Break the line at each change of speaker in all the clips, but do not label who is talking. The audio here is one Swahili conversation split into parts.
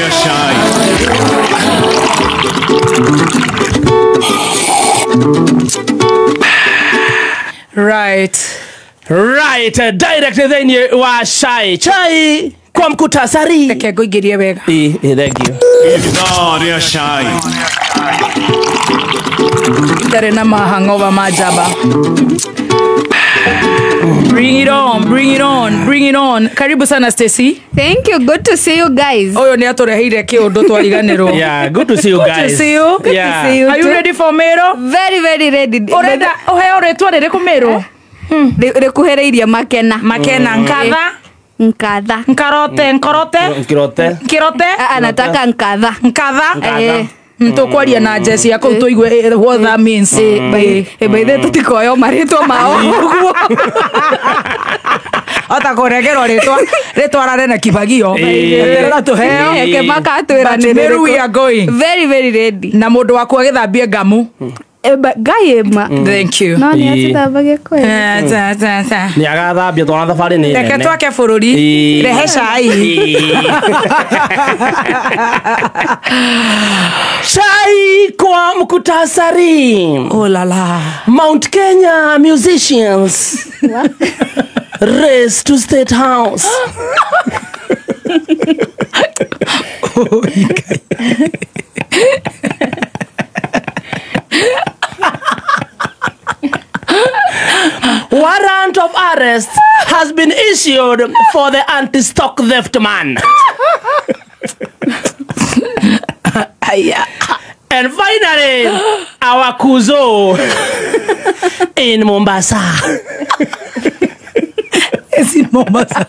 ya shai. Right, direct then wa shai. Chai kwa mkutasari.
Reke ngoingirie wega.
Thank you. Idhaa ya shai.
Ndare na mahangova majaba. Bring it on, bring it on, bring it on. Karibu sana Stacy.
Thank you. Good to see you guys.
Oyo ni atureheire kiundu twariganirwo.
Yeah, good to see you guys.
Good to see you.
Good to see you.
Are you ready for Mero?
Very, very ready.
Orenda oheo retwa ririku Mero.
Rikuhereirie makena.
Makena nkatha.
Nkatha.
Nkarote, nkorote. Kirote.
Anataka nkatha.
Nkatha. Tukwaria na Jesse yako tuigue what that means.
By the tutikoyo maritwa mao.
Ota koregero retwa rare na kibagio. Rera tuheo.
Kemaka atwira ni
Meru we are going.
Very, very ready.
Na mundu wako agithambie ngamu.
Gaima.
Thank you.
No ni atithambagia kwa.
Ni agathambia twana thabari ni.
Reke twake bururi. Rehe cai.
Shai kwa mkutasari.
Oh la la.
Mount Kenya musicians race to State House. Warrant of arrest has been issued for the anti-stock theft man. And finally, our kuzo in Mombasa.
It's in Mombasa.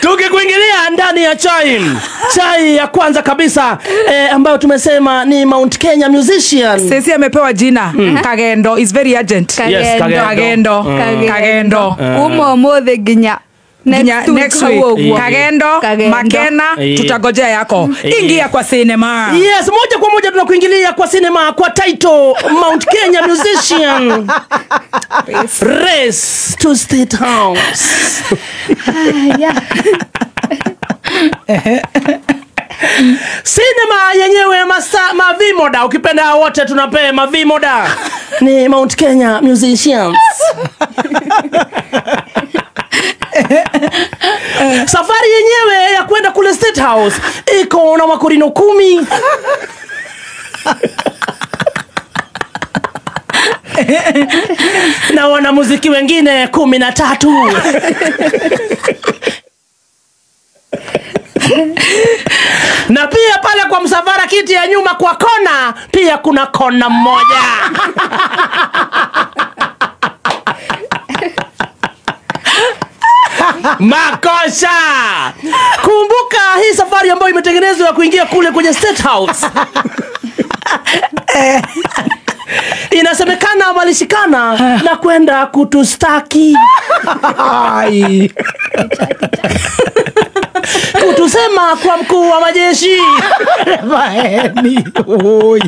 Tukikuingilia ndani ya chai ya kwanza kabisa ambayo tumesema ni Mount Kenya musician.
Sisi amepewa jina Kagendo. It's very urgent.
Yes,
Kagendo.
Umo mothe ginya
Next week. Kagendo. Makena. Tutagojea yako. Ingia kwa cinema.
Yes, moja kwa moja tunakuingilia kwa cinema kwa title Mount Kenya musician race to State House.
Yeah.
Cinema yenyewe mavimoda, ukipenda wote tunape mavimoda ni Mount Kenya musicians. Safari yenyewe ya kwenda kule State House iko na makorino 10. Na wanamuziki wengine 13. Na pia pale kwa msafara kiti ya nyuma kwa kona pia kuna kona mmoja. Makosha. Kumbuka hii safari ambayo imetengenezwa ya kuingia kule kwenye State House. Inasemekana walishikana na kwenda kutustaki. Kutusema kwa mkuu wa majeshi.
Maeni. Oi.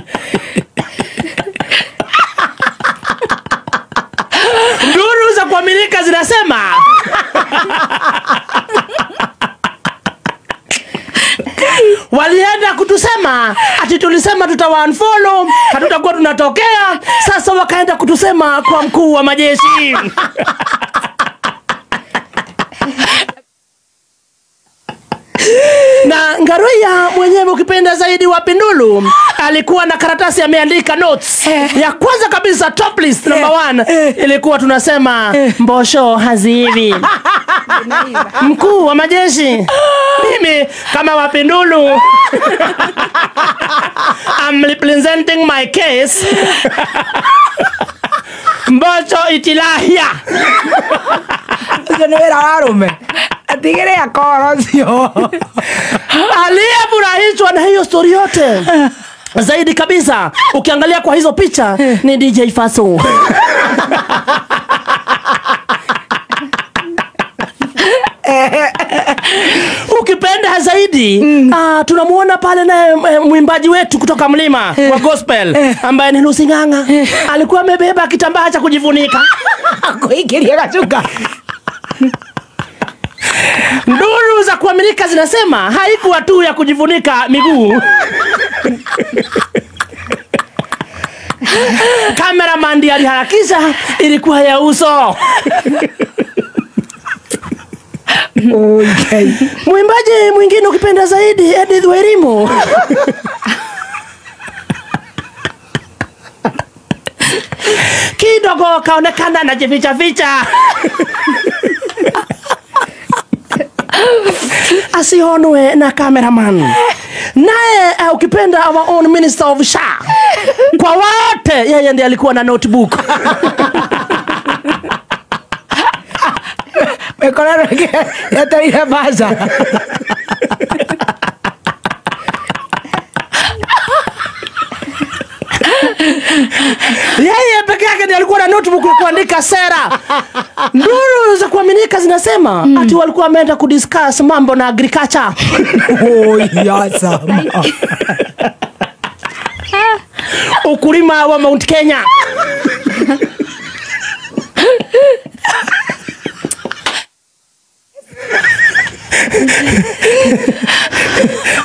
Nduru za kuaminika zinasema walienda kutusema ati tulisema tutawa-unfollow, hatutakuwa tunatokea. Sasa wakaenda kutusema kwa mkuu wa majeshi. Na Ngaruya mwenyewe ukipenda zaidi wa Pindulu alikuwa na karatasi ameandika notes. Ya kwanza kabisa top list number 1 ilikuwa tunasema mbosho hazivi. Mkuu wa majeshi. Mimi kama wa Pindulu I'm representing my case. Mbosho itilahia.
Usenewera warume. Atigere ya korosio.
Aliyefurahishwa na hiyo story yote zaidi kabisa ukiangalia kwa hizo picha ni DJ Faso. Ukipenda zaidi tunamuona pale na mwimbaji wetu kutoka mlima wa gospel ambaye ni Lucy Ng'ang'a. Alikuwa amebeba kitambaa cha kujifunika.
Kuingilia kachuka.
Nduru za kuaminika zinasema haikuwa tu ya kujivunika miguu. Cameraman ndiye aliharakisha, ilikuwa ya uso.
Okay.
Mwimbaji mwingine ukipenda zaidi Edith Wairimu. Kidogo kaonekana na jificha. Asionwe na cameraman. Naye ukipenda our own minister of SHA. Kwa wote yeye ndiye alikuwa na notebook.
Mekolero ya baza.
Yeye peke yake ndiye alikuwa na notebook ya kuandika sera. Nduru za kuaminika zinasema ati walikuwa wameenda kudiscuss mambo na agriculture.
Oh yes.
Ukulima wa Mount Kenya.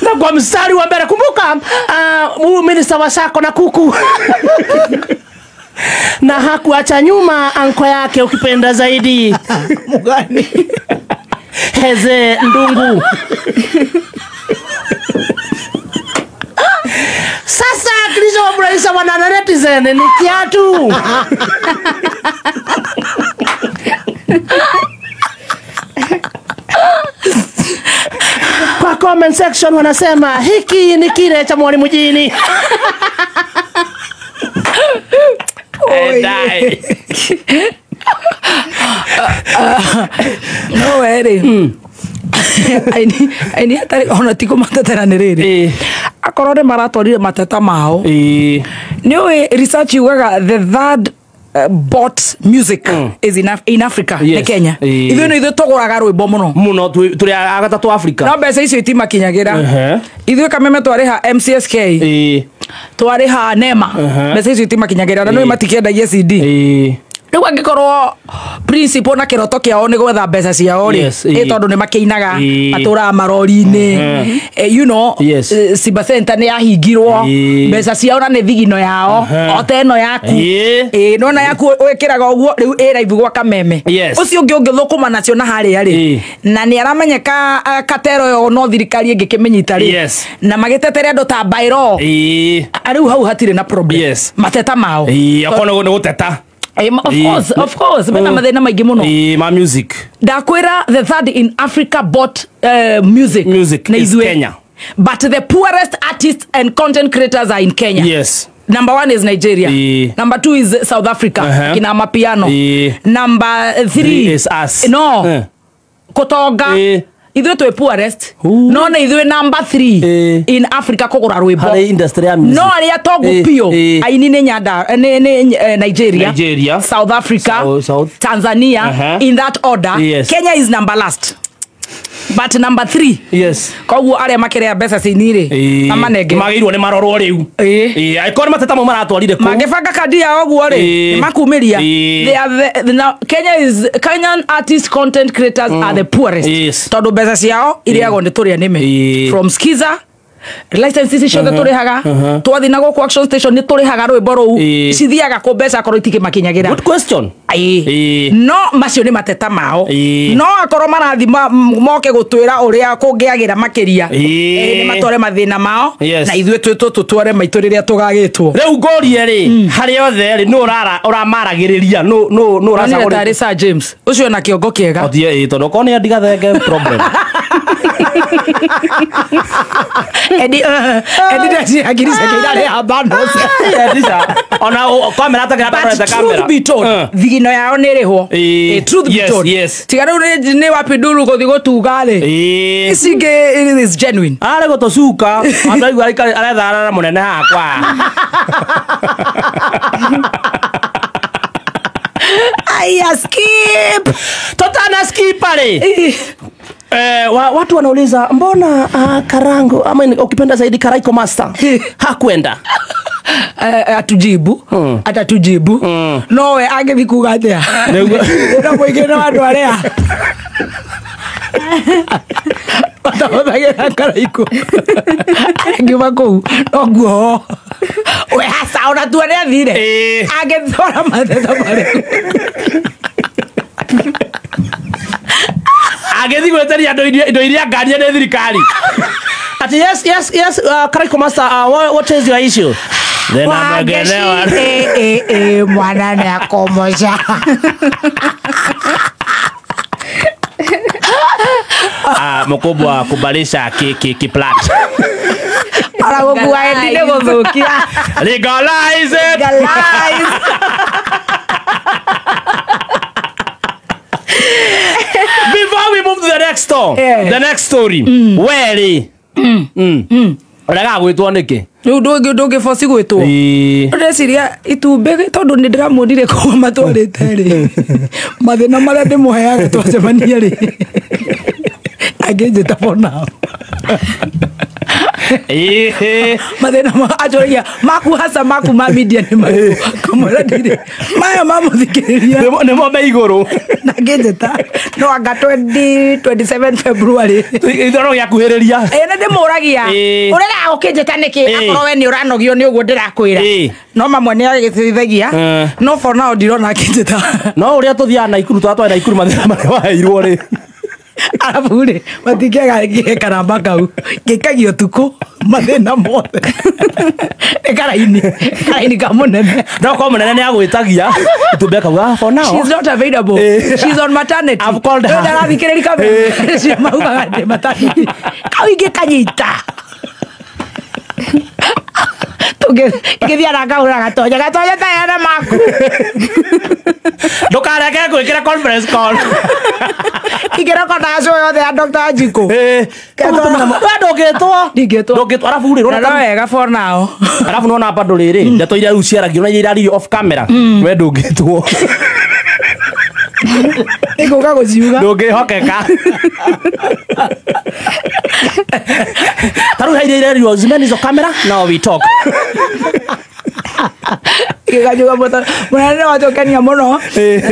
Na kwa mstari wa mbele kumbuka minister wa Sako na kuku. Na hakuacha nyuma anko yake ukipenda zaidi.
Mugani.
Heze Ndungu. Sasa kilichowafurahisha wana netizen ni kiatu. Kwa comment section wanasema hiki ni kile cha Mwalimu Jini.
No way. Aini hatari ona tiko matetera niriri. Akorore maratorire mateta mao. Niwe research yugaga the third bought music is in Africa,
yes.
Kenya. Ithu no ithu toguraga rwimbo muno
turi agatatu Africa.
No mbeca icio itimakinyagira. Ithu kameme twariha MCSK. Twariha NEMA. Mbeca icio itimakinyagira na no matikiendagia CD. Riu angikorwo principle na kiroto kiao ni gwetha mbeca ciao ri tondu ni makiinaga matura marori-ini you know Simba Center ni yahingirwo mbeca ciao na ni thigino yao oteno yaku no na yaku wekiraga uguo riu live gwa kameme ucio ungi ungithukuma nacio na haria ri na ni aramenyeka katero yo no thirikari ingikimenyita ri na magitetere andu ta bairo riu hau hatire na problem mateta mao
akono ni guteta.
Of course. Mena mathina maingi muno.
Ma music.
Dakwira the third in Africa bought music
is Kenya.
But the poorest artists and content creators are in Kenya.
Yes.
Number 1 is Nigeria. Number 2 is South Africa. Kina Mapiano. Number 3
is us.
No. Kotoga. Ithu twe poorest. No na ithu number 3 in Africa kugura rwimbo.
Hale industry ya music.
No aria togu pio. Aini ni nyanda Nigeria, South Africa, South. Tanzania in that order. Kenya is number last. But number 3.
Yes.
Koguo aria makirea mbeca cinire amanenge.
Magirwo ni marorwo riu. Aikoni mateta mo maratwarire ku.
Magibanga kadi ya oguo ri. Makumiria. They are Kenyan artists content creators are the poorest. Tondu mbeca ciao iriago ni turia nime. From Skiza license ciothe turihaga twathi na goku action station ni turihaga rwimbo ruu cithiaga ku mbeca korwo itikimakinyagĩra.
Good question.
No macio ni mateta mao. No akorwo marathi moke gutwira uria kungiagira makiria ni matware mathina mao na ithuĩ tutware maitu riria tugagitwo.
Riu ngorie ri hari othe ri no uramaragiriria no
uracagura tari Sir James ucio na kiongo kiega
tondu kone ndigathenge problem.
Edi dati agiri sekirare abano
edisa ona kamera ta kamera
be told thigino yao ni rihwo truth be told tigaru ni wapi nduru guthi gutuga ri icinge it is genuine
are gutocuka andaigu aretharara munene hakwa
aya skip
totana skip pale. Watu wanauliza mbona Karango ama ukipenda zaidi Karaiko Master hakwenda.
Atujibu atatujibu no we angethi kuga atia ndio mwingine wandu aria Batahothagira karaiku. Ngiuma kuu no nguo. We hasa ona tuone athire. Agethora matheta marĩkũ.
Agethi gweteria indo iria ngari nĩ thirikari. Ati yes Karaiku master, what is your issue? Then I'm again
mwana ni akomosha.
Mkubwa kubalisha kiplat.
Ala gukua endine guthukia.
Legalize it. Before we move to the next story. Weli. Oraga gwitwo niki?
Ndungi fosi gwitwo. Ndeciria itumbe tondu ni ndiramundire kwa matwarite ri. Mathina maria ndimuheaga twacemania ri. Agenjeta bona. Mathina ajoria maku hasa maku ma media ni maku. Kamara ndire. Maya mamuthikiriria.
Nimo me iguru.
Na agenjeta no anga 27 February.
Ithoro yakuhiriria.
Na ndimuragia. Urega ukinjeta niki akorwo we ni uranogio ni uguo ndirakwira. No mamwe ni agithithagia. No for now ndirona akinjeta.
No uria tuthia na ikuru twatwa na ikuru mathina maria waheirwo ri.
Arabu ri matingiaga karamba kau gikagio tuku mathina mothe. Karaini kamunene.
No kwa munene ni agwitagia itumbe kauga for now.
She's not available. She's on maternity.
I've called her.
Ndarathikiriri kamera. She mauga ndi maternity. Kau ingikanyita. Ngithia na kaura gatonya tayana maku.
Ndukareke gwikira conference call.
Ikira kwa daso yothe ya Dr. Jiko. Ndũngĩtwo
arabu ri
rona wega for now.
Arabu nona hapa nduriri ndeto ira riu ciaragio na ira off camera. We ndũngĩtwo.
Iguka guciuga.
Ndũngĩhokeka. Taru haire ira zimeni zo camera, now we talk.
Igajuga bota munene watokania muno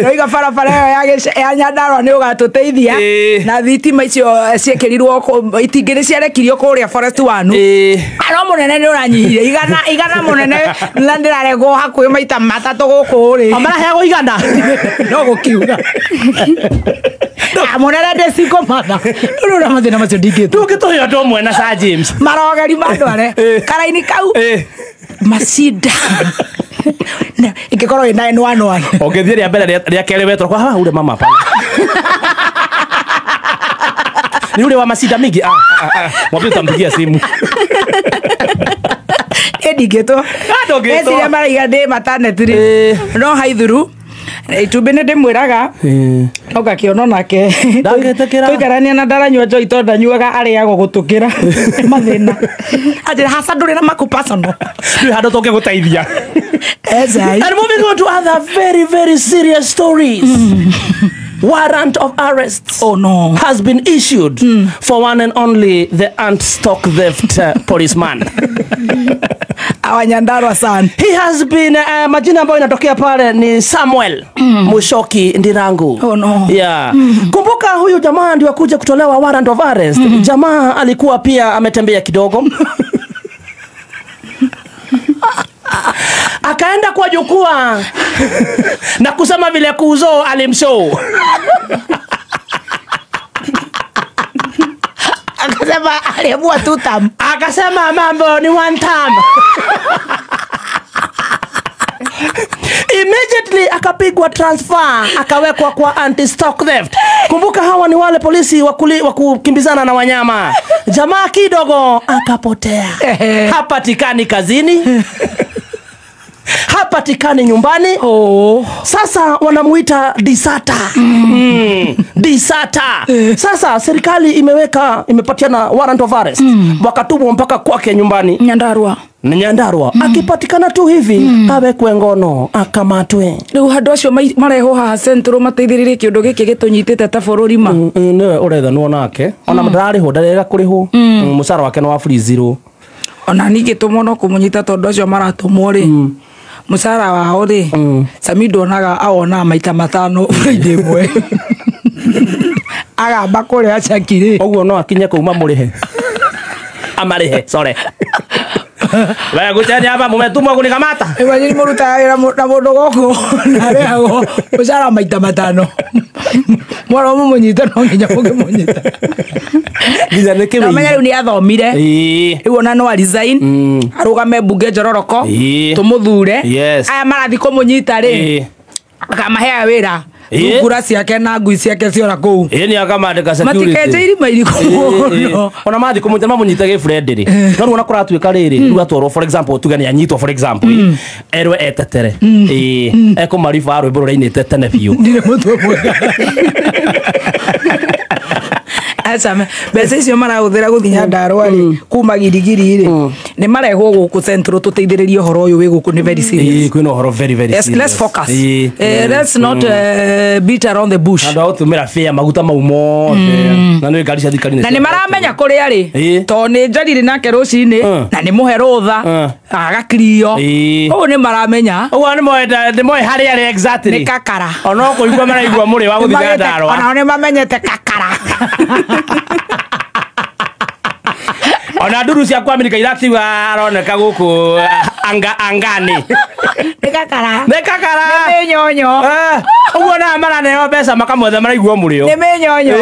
noiga barabara ya Nyandarua ni ugatuteithia na thitima icio ciekirirwo itingiri ciarekirio kuria forest wanu ano munene ni uranyihire igana munene na ndirarego hakuhi maita matatu guku ri
amara hego igana
no gukiuga munene ndeciko matha rura mathina macio ndingĩtwo
ndũngĩtũhe andũ ũmwe na Sir James
marogeri mandware karaini kau macinda na ikikorwo ina eno ano
ongethie ria mbere ria kere wetro kwa ule mama pana ni ule wa macinda mingi mwambie tampigia simu
ndingĩtwo eciria maraiga ndĩ maternity ri no haithuru itumbe nĩ ndĩmwĩraga no gakĩona nake tũikarania na ndaranyua njoi tondũ ndanyuaga arĩagwo gũtũkĩra mathĩna atĩra hasa ndũrĩ na maku personal
nĩ handũ tũngĩgũteithia.
And
moving on to other very, very serious stories. Warrant of arrest has been issued for one and only the ant stock theft policeman.
Our Nyandarua son.
He has been majina ambayo inatokea pale ni Samuel Mushoki Ndirangu. Yeah. Kumbuka huyu jamaa ndio akuja kutolewa warrant of arrest. Jamaa alikuwa pia ametembea kidogo. Akaenda kwa jukwaa na kusema vile Kuzo alimshow.
Akasema aliamua two term.
Akasema mambo ni one term. Immediately akapigwa transfer, akawekwa kwa anti-stock theft. Kumbuka hawa ni wale polisi wa kukimbizana na wanyama. Jamaa kidogo akapotea. Hapatikani kazini. Hapatikani nyumbani. Sasa wanamuita disata. Disata. Sasa serikali imepatiana warrant of arrest. Wakatumwa mpaka kwake nyumbani Nyandarua. Akipatikana tu hivi awekwe ngono akamatwe.
Riu handu acio mareho ha central mateithiririe kiundu giki gitunyitite ta bururi ma.
Niwe urethanwo nake. Ona ndarariho ndarega kuriho. Musara wake no wa freezero.
Ona ningi tumono kumunyita tondu acio maratumwo ri. Musara wao ri Samido naga aona maita matano Friday mwe agamba kũrĩa acakire
ũguo no akinye kũuma mũrĩhe amarihe sorry wewe gutania hapa mumetumwa kunikamata
imagine mũrutaga wĩra na mũndũ gũkũ na arĩhagwo mũcara maita 5 mwana mũnyita no nginya mũkĩmũnyita
nginya nĩkĩ
na menya rĩu nĩ athomire rĩu ona no resign arũgame mbunge Njororoko tũmũthure aya marathi kũmũnyita rĩ akamahea wĩra ngura ciake na ngui ciake ciora kũu
ni akamandĩka security
matikeje irima iriko
ona mathi kũmũnyita mamunyita gĩ friend rĩ no ruona kũratuĩka rĩrĩ rĩu atwarwo for example tuge nĩ anyitwo for example erwe etetere ekũmariba rwĩmbo rũrainĩte tene biũ
ndire mũtwe mwega Asame mbeca icio marahũthĩra gũthinya Ndarũa rĩ kuma girigiri rĩ nĩ marehwo gũkũ central tũteithĩrĩrie ũhoro ũyũ wĩ gũkũ nĩ very serious
kwĩna ũhoro very serious
let's focus let's not beat around the bush
andũ aũtũmĩra fair maguta mau mothe na nĩ ngari cia thikari
na nĩ maramenya kũrĩa rĩ to nĩ njarire nake rũcinĩ na nĩ mũhe rũtha agakrio ũguo nĩ maramenya
ũguo nĩ moe harĩa rĩ exactly
nĩ kakara
ona kũigua maraigua mũrĩ wa gũthiga Ndarũa
ona nĩ mamenyete kakara
ona nduru cia kwa Amerika irakiuga aroneka gũkũ angani
nĩ kakara
nĩ
nyonyo
ũguo na maraneo mbeca makamwetha maraigua mũrĩo
nĩ mĩnyonyo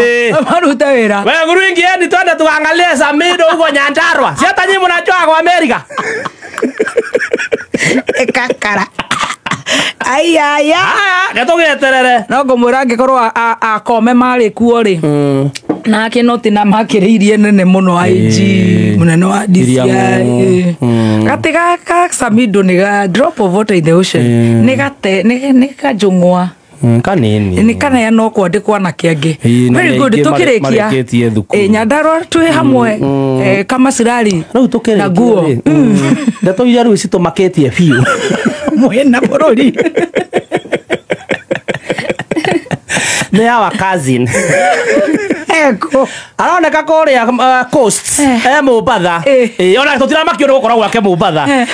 maruta wĩra
we nguruingieni twende tuangalie Samido huko Nyandarua si hata nyinyi mnajua kwa Amerika
kakara ayaya
gatugeterere
no ngũmwĩra angĩkorwo akome marĩ kuo rĩ nake no tina makĩrĩirie nene mũno IG mũnene wa DCI gati gaka Samido nĩ ga drop of water in the ocean nĩ gate nĩ kajungwa
kanini
ni kana ya no kwandikwa na kiangi very good tukirikia Nyandarua twi hamwe kama sirari
no tukirikia
nguo
ndato ira rwisi tumaketie biu
mwena bururi
ni our cousin
eko
aroneka kũrĩa coast Mũbatha ona tũtiramakio nĩ gũkorwo gwake Mũbatha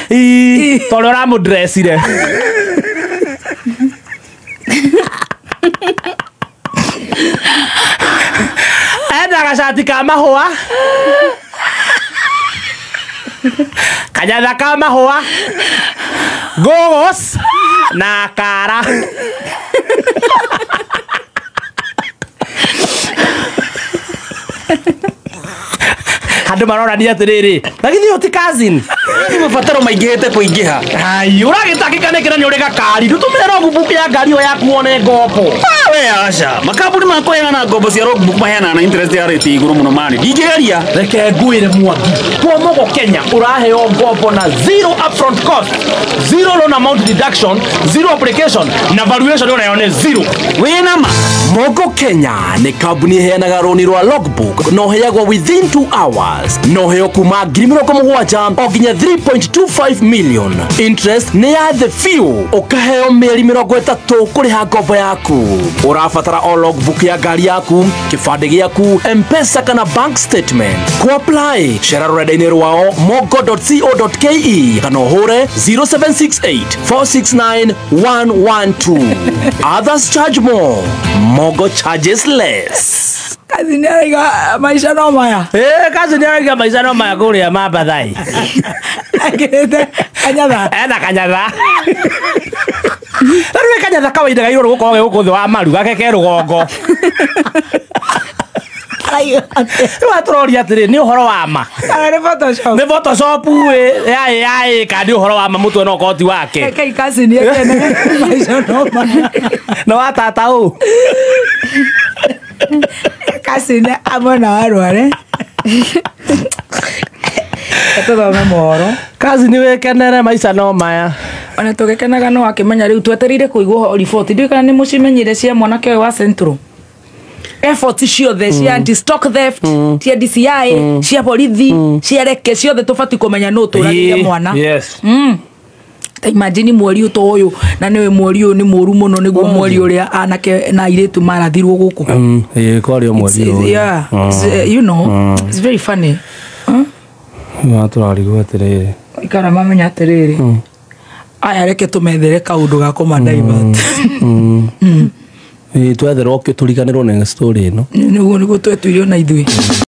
tondũ ũramũdressire enda gacati ka mahũa kanyatha ka mahũa gogos na kara andũ marorania atĩrĩrĩ lakini yo ti cousin
mabataro maingĩhĩte kũingĩha
ai ũragĩtakĩka nĩkĩra nĩ ũrĩ gakari ndũtũmĩre logbook ya ngari ĩyo yaku wone ngombo
we aca makambuni makoheana ngombo cia logbook maheana na interest ya rate igũrũ mũno mani ndingĩgeria
reke ngwĩre Mwangi kwa Mogo Kenya ũraheo ngombo na zero upfront cost zero loan amount deduction zero application na valuation ũnayo nĩ zero
wĩna ma
Mogo Kenya nĩ kambuni ĩheanaga rũni rwa logbook no heagwo within 2 hours no heo kuma 70,000 o nginya 3.25 million interest nĩ ya the few ũkaheo mĩeri 30 kũrĩha ngombo yaku ũrabatara o logbook ya ngari yaku kĩbandĩ gĩaku M-Pesa kana bank statement ku apply cera rũrenda-inĩ rwao mogo.co.ke kana ũhũre 0768 469 112 others charge more Mogo charges less
kazi nĩ araiga maisha no maya
kazi nĩ araiga maisha no maya kũrĩa Mambathai
akĩrĩte kanyatha
ena kanyatha rĩu kanyatha kawaida gairwo gũkorwo gũkũ thĩ wa maru gakeke rũgongo rĩu atũroria atĩrĩ nĩ ũhoro wa ma nĩ photoshop yaĩ kandi ũhoro wa ma mũtwe no koti wake
kai kazi nĩ ekene maisha no maya
no watata ũũ
kazi nĩ amona warware tũthome mohoro
kazi nĩ wĩkenere maisha no maya
ona tũgĩkenaga no akĩmenya rĩu twetereire kũigwo riboti ndiũĩ kana nĩ mũcimenyire cia mwanake ũyũ wa Central effort ciothe cia anti stock theft cia DCI cia borithi cia reke ciothe tũbati kũmenya nũ tũragĩire mwana imagine mweri ũto ũyũ na nĩwe mweri ũyũ nĩ mũru mũno nĩguo mweri ũrĩa anake na airĩtu marathirwo gũkũ
kwario mweri ũyũ
you know it's very funny
tũrarigwo atĩrĩrĩ
ikara mamenya atĩrĩrĩ aya reke tũmethere kaũndũ ga kũmadivert
twetherwo turiganirwo na story ino
niguo twetuire ona ithuĩ